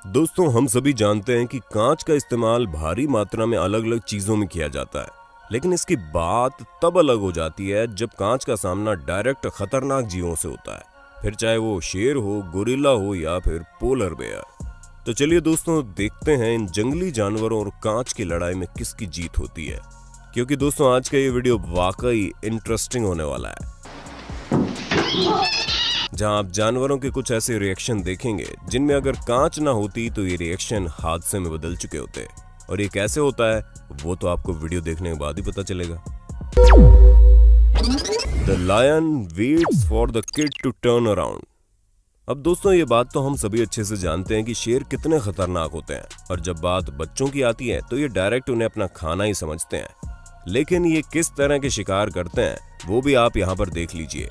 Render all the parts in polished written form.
दोस्तों, हम सभी जानते हैं कि कांच का इस्तेमाल भारी मात्रा में अलग अलग चीजों में किया जाता है, लेकिन इसकी बात तब अलग हो जाती है जब कांच का सामना डायरेक्ट खतरनाक जीवों से होता है, फिर चाहे वो शेर हो, गोरिल्ला हो या फिर पोलर बेयर। तो चलिए दोस्तों, देखते हैं इन जंगली जानवरों और कांच की लड़ाई में किसकी जीत होती है, क्योंकि दोस्तों आज का ये वीडियो वाकई इंटरेस्टिंग होने वाला है, जहां आप जानवरों के कुछ ऐसे रिएक्शन देखेंगे जिनमें अगर कांच ना होती तो ये रिएक्शन हादसे में बदल चुके होते। और ये कैसे होता है वो तो आपको वीडियो देखने के बाद ही पता चलेगा। The lion waits for the kid to turn around. अब दोस्तों, ये बात तो हम सभी अच्छे से जानते हैं कि शेर कितने खतरनाक होते हैं, और जब बात बच्चों की आती है तो ये डायरेक्ट उन्हें अपना खाना ही समझते हैं। लेकिन ये किस तरह के शिकार करते हैं वो भी आप यहाँ पर देख लीजिए,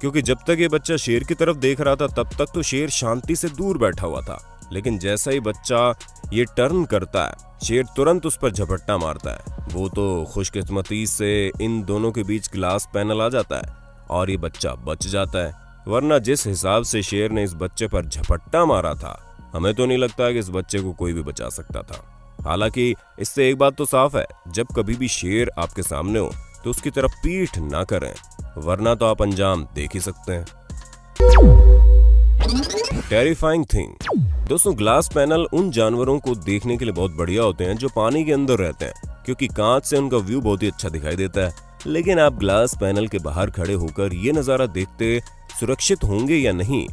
क्योंकि जब तक ये बच्चा शेर की तरफ देख रहा था तब तक तो शेर शांति से दूर बैठा हुआ था, लेकिन जैसा ही बच्चा ये टर्न करता है शेर तुरंत उस पर झपट्टा मारता है। वो तो खुशकिस्मती से इन दोनों के बीच ग्लास पैनल आ जाता है और ये बच्चा बच जाता है, वरना जिस हिसाब से शेर ने इस बच्चे पर झपट्टा मारा था, हमें तो नहीं लगता कि इस बच्चे को कोई भी बचा सकता था। हालांकि इससे एक बात तो साफ है, जब कभी भी शेर आपके सामने हो तो उसकी तरफ पीठ ना करें, वरना तो आप अंजाम देख ही सकते हैं। Terrifying thing. दोस्तों, ग्लास पैनल उन जानवरों को देखने के लिए बहुत बढ़िया होते हैं जो पानी के अंदर रहते हैं, क्योंकि कांच से उनका व्यू बहुत ही अच्छा दिखाई देता है। लेकिन आप ग्लास पैनल के बाहर खड़े होकर ये नजारा देखते सुरक्षित होंगे या नहीं,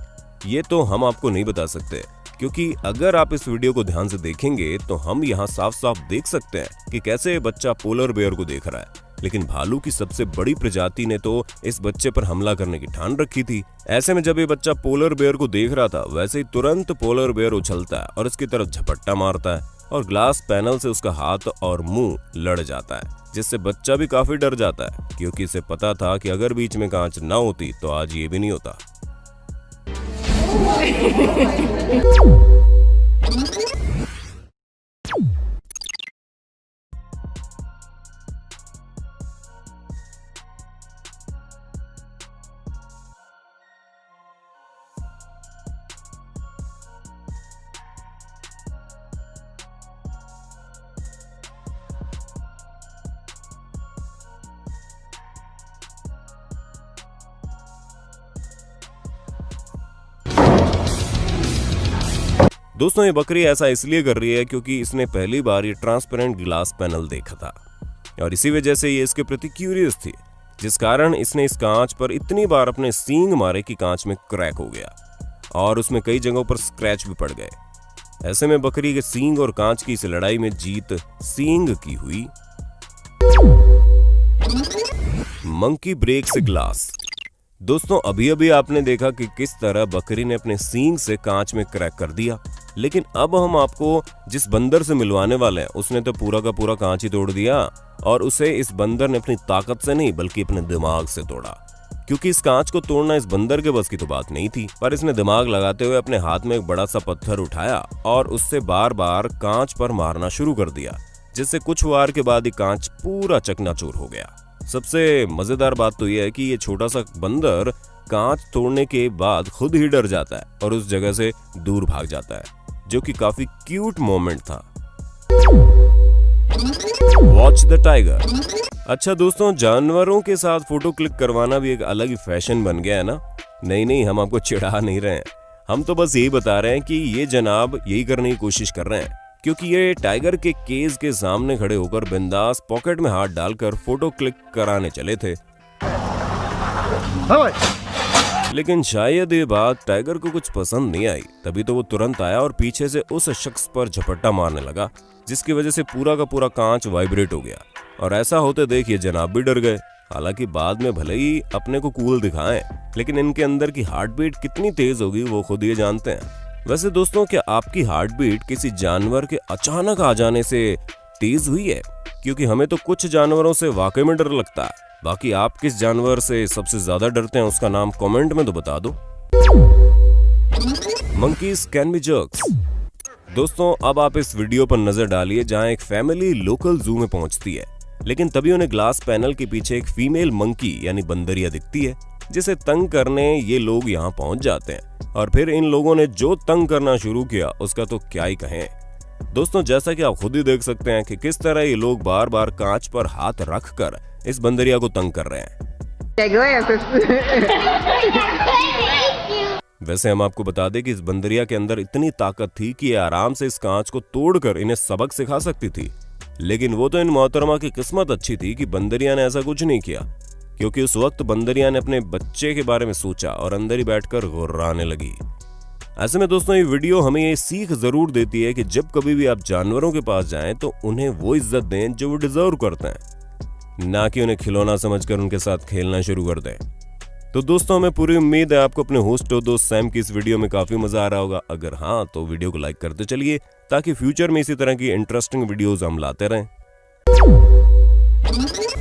ये तो हम आपको नहीं बता सकते, क्योंकि अगर आप इस वीडियो को ध्यान से देखेंगे तो हम यहाँ साफ साफ देख सकते हैं कि कैसे बच्चा पोलर बेयर को देख रहा है, लेकिन भालू की सबसे बड़ी प्रजाति ने तो इस बच्चे पर हमला करने की ठान रखी थी। ऐसे में जब ये बच्चा पोलर बेयर को देख रहा था, वैसे ही तुरंत पोलर बेयर उछलता है और इसकी तरफ झपट्टा मारता है और ग्लास पैनल से उसका हाथ और मुंह लड़ जाता है, जिससे बच्चा भी काफी डर जाता है, क्योंकि इसे पता था कि अगर बीच में कांच ना होती तो आज ये भी नहीं होता। दोस्तों, ये बकरी ऐसा इसलिए कर रही है क्योंकि इसने पहली बार ये ट्रांसपेरेंट ग्लास पैनल देखा था और इसी वजह से ये इसके प्रति क्यूरियस थी, जिस कारण इसने इस कांच पर इतनी बार अपने सींग मारे कि कांच में क्रैक हो गया और उसमें कई जगहों पर स्क्रैच भी पड़ गए। ऐसे में बकरी के सींग और कांच की इस लड़ाई में जीत सींग की हुई। Monkey breaks glass. दोस्तों, अभी अभी आपने देखा कि किस तरह बकरी ने अपने सींग से कांच में क्रैक कर दिया, लेकिन अब हम आपको जिस बंदर से मिलवाने वाले हैं उसने तो पूरा का पूरा कांच ही तोड़ दिया, और उसे इस बंदर ने अपनी ताकत से नहीं बल्कि अपने दिमाग से तोड़ा, क्योंकि इस कांच को तोड़ना इस बंदर के बस की तो बात नहीं थी, पर इसने दिमाग लगाते हुए अपने हाथ में एक बड़ा सा पत्थर उठाया और उससे बार बार कांच पर मारना शुरू कर दिया, जिससे कुछ वार के बाद ही कांच पूरा चकनाचूर हो गया। सबसे मजेदार बात तो यह है कि ये छोटा सा बंदर कांच तोड़ने के बाद खुद ही डर जाता है और उस जगह से दूर भाग जाता है, जो कि काफी क्यूट मोमेंट था। Watch the tiger. अच्छा दोस्तों, जानवरों के साथ फोटो क्लिक करवाना भी एक अलग ही फैशन बन गया है ना। नहीं, हम आपको चिढ़ा नहीं रहे हैं, हम तो बस यही बता रहे हैं कि ये जनाब यही करने की कोशिश कर रहे हैं, क्योंकि ये टाइगर के केज के सामने खड़े होकर बिंदास पॉकेट में हाथ डालकर फोटो क्लिक कराने चले थे। लेकिन शायद ये बात टाइगर को कुछ पसंद नहीं आई, तभी तो वो तुरंत आया और पीछे से उस शख्स पर झपट्टा मारने लगा, जिसकी वजह से पूरा का पूरा कांच वाइब्रेट हो गया, और ऐसा होते देख ये जनाब भी डर गए। हालांकि बाद में भले ही अपने को कूल दिखाएं, लेकिन इनके अंदर की हार्ट बीट कितनी तेज होगी वो खुद ये जानते हैं। वैसे दोस्तों, क्या आपकी हार्ट बीट किसी जानवर के अचानक आ जाने से तेज हुई है? क्योंकि हमें तो कुछ जानवरों से वाकई में डर लगता है। बाकी आप किस जानवर से सबसे ज्यादा डरते हैं उसका नाम कमेंट में तो बता दो। Monkeys can be jerks. दोस्तों, अब आप इस वीडियो पर नजर डालिए जहां एक फैमिली लोकल जू में पहुंचती है, लेकिन तभी उन्हें ग्लास पैनल के पीछे एक फीमेल मंकी यानी बंदरिया दिखती है, जिसे तंग करने ये लोग यहाँ पहुंच जाते हैं। और फिर इन लोगों ने जो तंग करना शुरू किया उसका तो क्या ही कहें। दोस्तों, जैसा कि आप खुद ही देख सकते हैं कि किस तरह ये लोग बार बार कांच पर हाथ रखकर इस बंदरिया को तंग कर रहे हैं। वैसे हम आपको बता दें कि इस बंदरिया के अंदर इतनी ताकत थी कि ये आराम से इस कांच को तोड़कर इन्हें सबक सिखा सकती थी। लेकिन वो तो इन मोहतरमा की किस्मत अच्छी थी कि बंदरिया ने ऐसा कुछ नहीं किया, क्योंकि उस वक्त बंदरिया ने अपने बच्चे के बारे में सोचा और अंदर ही बैठकर गुर्राने लगी। ऐसे में दोस्तों, ये वीडियो हमें ये सीख जरूर देती है कि जब कभी भी आप जानवरों के पास जाएं तो उन्हें वो इज्जत दें जो वो डिजर्व करते हैं, ना कि उन्हें खिलौना समझकर उनके साथ खेलना शुरू कर दें। तो दोस्तों, हमें पूरी उम्मीद है आपको अपने होस्ट और दोस्त सैम की इस वीडियो में काफी मजा आ रहा होगा। अगर हाँ, तो वीडियो को लाइक करते चलिए ताकि फ्यूचर में इसी तरह की इंटरेस्टिंग वीडियोस हम लाते रहें।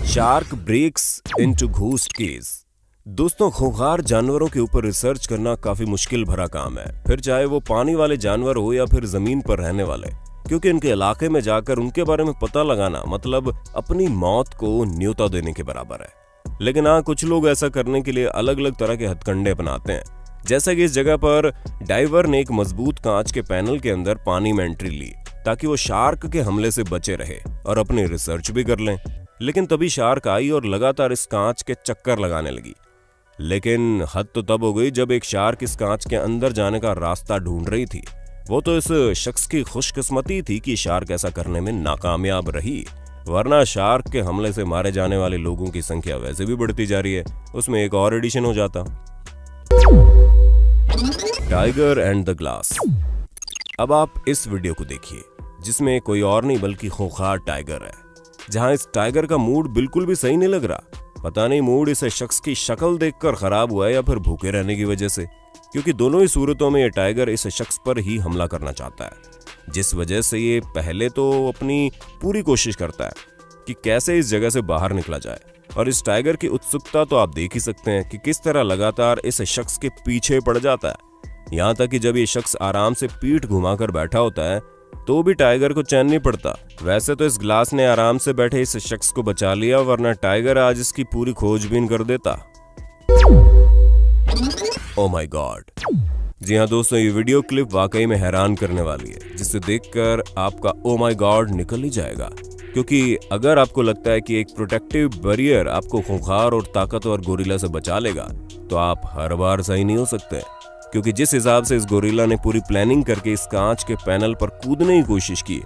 Shark breaks into ghost case. दोस्तों, खूंखार जानवरों के ऊपर रिसर्च करना काफी मुश्किल भरा काम है, फिर चाहे वो पानी वाले जानवर हो या फिर जमीन पर रहने वाले, क्योंकि इनके इलाके में जाकर उनके बारे में पता लगाना मतलब अपनी मौत को न्योता देने के बराबर है। लेकिन हाँ, कुछ लोग ऐसा करने के लिए अलग अलग तरह के हथकंडे अपनाते हैं। जैसा कि इस जगह पर डाइवर ने एक मजबूत कांच के पैनल के अंदर पानी में एंट्री ली ताकि वो शार्क के हमले से बचे रहे और अपनी रिसर्च भी कर लें। लेकिन तभी शार्क आई और लगातार इस कांच के चक्कर लगाने लगी। लेकिन हद तो तब हो गई जब एक शार्क इस कांच के अंदर जाने का रास्ता ढूंढ रही थी। वो तो इस शख्स की खुशकिस्मती थी कि शार्क ऐसा करने में नाकामयाब रही, वरना शार्क के हमले से मारे जाने वाले लोगों की संख्या वैसे भी बढ़ती जा रही है, उसमें एक और एडिशन हो जाता। Tiger and the glass. अब आप इस वीडियो को देखिए, जिसमें कोई और नहीं बल्कि खूंखार टाइगर है। जहां इस टाइगर का मूड बिल्कुल भी सही नहीं लग रहा। पता नहीं मूड इस शख्स की शक्ल देखकर खराब हुआ है या फिर भूखे रहने की वजह से, क्योंकि दोनों ही सूरतों में ये टाइगर इस शख्स पर ही हमला करना चाहता है, जिस वजह से ये पहले तो अपनी पूरी कोशिश करता है कि कैसे इस जगह से बाहर निकला जाए। और इस टाइगर की उत्सुकता तो आप देख ही सकते हैं कि किस तरह लगातार इस शख्स के पीछे पड़ जाता है। यहाँ तक कि जब ये शख्स आराम से पीठ घुमाकर बैठा होता है तो भी टाइगर को चैन नहीं पड़ता। वैसे तो इस ग्लास ने आराम से बैठे इस शख्स को बचा लिया, वरना टाइगर आज इसकी पूरी खोजबीन कर देता। Oh my God. जी हाँ दोस्तों, ये वीडियो क्लिप वाकई में हैरान करने वाली है, जिसे देखकर आपका ओह माय गॉड निकल ही जाएगा। क्योंकि अगर आपको लगता है कि एक प्रोटेक्टिव बैरियर आपको खूंखार और ताकतवर गोरिल्ला से बचा लेगा, तो आप हर बार सही नहीं हो सकते। क्योंकि जिस हिसाब से इस गोरिल्ला ने पूरी प्लानिंग करके इस कांच के पैनल पर कूदने की कोशिश की,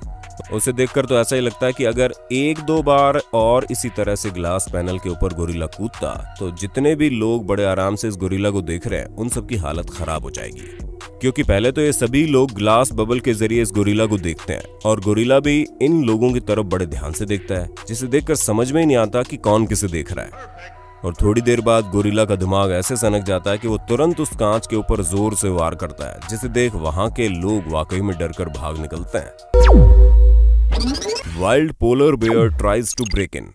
उसे देखकर तो ऐसा ही लगता है कि अगर एक दो बार और इसी तरह से ग्लास पैनल के ऊपर गोरिल्ला कूदता तो जितने भी लोग बड़े आराम से इस गोरिल्ला को देख रहे हैं उन सबकी हालत खराब हो जाएगी। क्योंकि पहले तो ये सभी लोग ग्लास बबल के जरिए इस गोरिल्ला को देखते हैं और गोरिल्ला भी इन लोगों की तरफ बड़े ध्यान से देखता है, जिसे देखकर समझ में ही नहीं आता कि कौन किसे देख रहा है। और थोड़ी देर बाद गोरिल्ला का दिमाग ऐसे सनक जाता है कि वो तुरंत उस कांच के ऊपर जोर से वार करता है, जिसे देख वहां के लोग वाकई में डरकर भाग निकलते हैं। Wild polar bear tries to break in.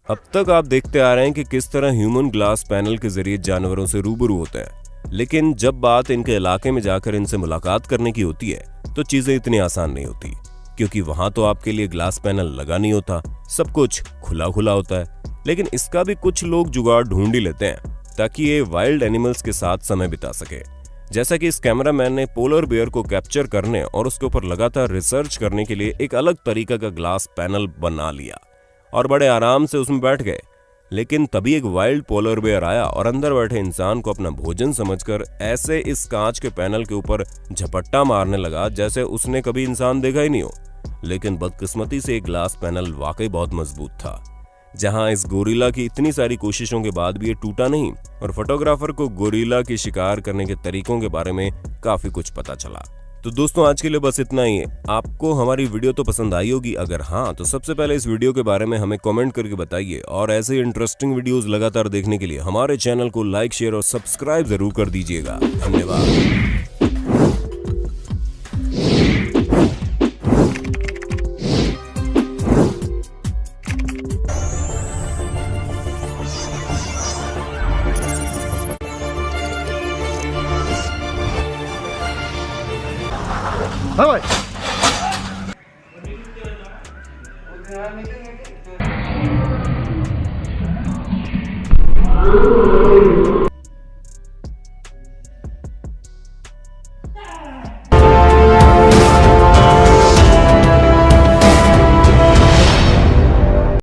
अब तक आप देखते आ रहे हैं कि किस तरह ह्यूमन ग्लास पैनल के जरिए जानवरों से रूबरू होते हैं, लेकिन जब बात इनके इलाके में जाकर इनसे मुलाकात करने की होती है तो चीजें इतनी आसान नहीं होती, क्योंकि वहां तो आपके लिए ग्लास पैनल लगा नहीं होता, सब कुछ खुला खुला होता है। लेकिन इसका भी कुछ लोग जुगाड़ ढूंढ ही लेते हैं ताकि ये वाइल्ड एनिमल्स के साथ समय बिता सके। जैसा कि इस कैमरामैन ने पोलर बेयर को कैप्चर करने और उसके ऊपर लगातार रिसर्च करने के लिए एक अलग तरीका का ग्लास पैनल बना लिया और बड़े आराम से उसमें बैठ गए। लेकिन तभी एक वाइल्ड पोलर बेयर आया और अंदर बैठे इंसान को अपना भोजन समझकर ऐसे इस कांच के पैनल के ऊपर झपट्टा मारने लगा जैसे उसने कभी इंसान देखा ही नहीं हो। लेकिन बदकिस्मती से एक ग्लास पैनल वाकई बहुत मजबूत था, जहां इस गोरिल्ला की इतनी सारी कोशिशों के बाद भी ये टूटा नहीं और फोटोग्राफर को गोरिल्ला की शिकार करने के तरीकों के बारे में काफी कुछ पता चला। तो दोस्तों, आज के लिए बस इतना ही है। आपको हमारी वीडियो तो पसंद आई होगी, अगर हाँ तो सबसे पहले इस वीडियो के बारे में हमें कमेंट करके बताइए और ऐसे इंटरेस्टिंग वीडियोस लगातार देखने के लिए हमारे चैनल को लाइक, शेयर और सब्सक्राइब जरूर कर दीजिएगा। धन्यवाद। Bye.